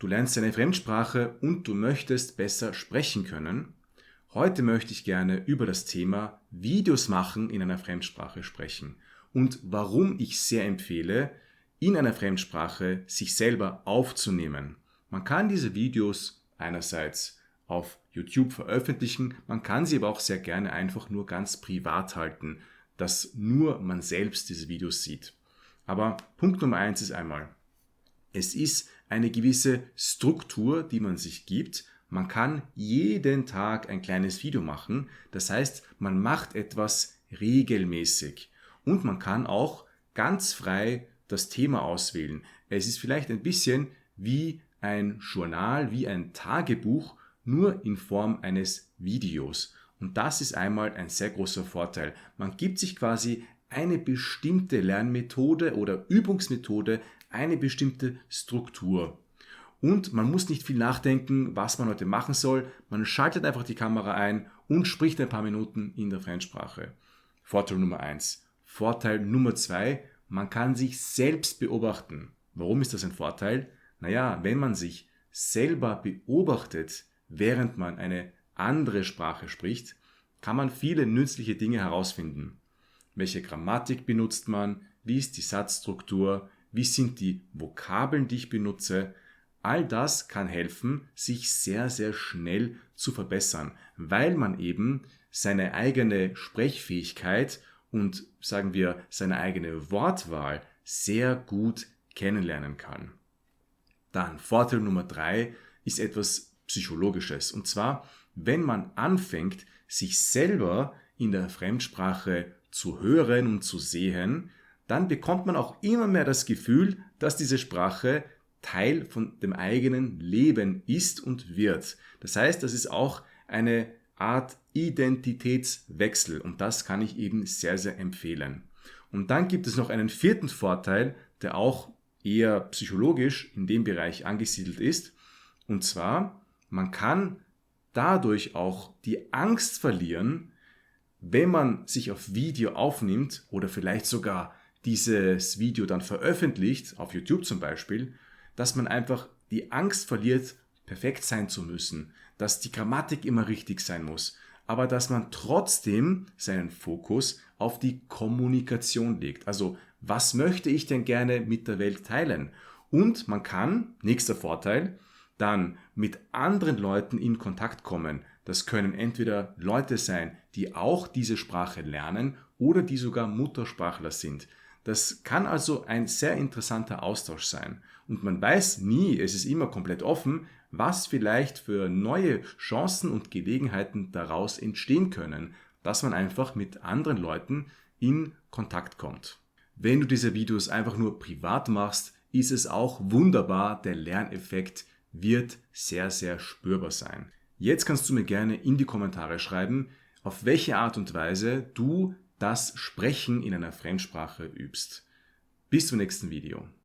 Du lernst eine Fremdsprache und du möchtest besser sprechen können. Heute möchte ich gerne über das Thema Videos machen in einer Fremdsprache sprechen und warum ich sehr empfehle, in einer Fremdsprache sich selber aufzunehmen. Man kann diese Videos einerseits auf YouTube veröffentlichen, man kann sie aber auch sehr gerne einfach nur ganz privat halten, dass nur man selbst diese Videos sieht. Aber Punkt Nummer 1 ist einmal, es ist eine gewisse Struktur, die man sich gibt. Man kann jeden Tag ein kleines Video machen. Das heißt, man macht etwas regelmäßig. Und man kann auch ganz frei das Thema auswählen. Es ist vielleicht ein bisschen wie ein Journal, wie ein Tagebuch, nur in Form eines Videos. Und das ist einmal ein sehr großer Vorteil. Man gibt sich quasi eine bestimmte Lernmethode oder Übungsmethode, eine bestimmte Struktur. Und man muss nicht viel nachdenken, was man heute machen soll. Man schaltet einfach die Kamera ein und spricht ein paar Minuten in der Fremdsprache. Vorteil Nummer 1. Vorteil Nummer 2, man kann sich selbst beobachten. Warum ist das ein Vorteil? Naja, wenn man sich selber beobachtet, während man eine andere Sprache spricht, kann man viele nützliche Dinge herausfinden. Welche Grammatik benutzt man? Wie ist die Satzstruktur? Wie sind die Vokabeln, die ich benutze? All das kann helfen, sich sehr, sehr schnell zu verbessern, weil man eben seine eigene Sprechfähigkeit und, sagen wir, seine eigene Wortwahl sehr gut kennenlernen kann. Dann Vorteil Nummer 3 ist etwas Psychologisches. Und zwar, wenn man anfängt, sich selber in der Fremdsprache zu hören und zu sehen, dann bekommt man auch immer mehr das Gefühl, dass diese Sprache Teil von dem eigenen Leben ist und wird. Das heißt, das ist auch eine Art Identitätswechsel und das kann ich eben sehr, sehr empfehlen. Und dann gibt es noch einen vierten Vorteil, der auch eher psychologisch in dem Bereich angesiedelt ist. Und zwar, man kann dadurch auch die Angst verlieren, wenn man sich auf Video aufnimmt oder vielleicht sogar dieses Video dann veröffentlicht, auf YouTube zum Beispiel, dass man einfach die Angst verliert, perfekt sein zu müssen, dass die Grammatik immer richtig sein muss, aber dass man trotzdem seinen Fokus auf die Kommunikation legt. Also, was möchte ich denn gerne mit der Welt teilen? Und man kann, nächster Vorteil, dann mit anderen Leuten in Kontakt kommen. Das können entweder Leute sein, die auch diese Sprache lernen oder die sogar Muttersprachler sind. Das kann also ein sehr interessanter Austausch sein. Und man weiß nie, es ist immer komplett offen, was vielleicht für neue Chancen und Gelegenheiten daraus entstehen können, dass man einfach mit anderen Leuten in Kontakt kommt. Wenn du diese Videos einfach nur privat machst, ist es auch wunderbar, der Lerneffekt wird sehr, sehr spürbar sein. Jetzt kannst du mir gerne in die Kommentare schreiben, auf welche Art und Weise du das Sprechen in einer Fremdsprache übst. Bis zum nächsten Video.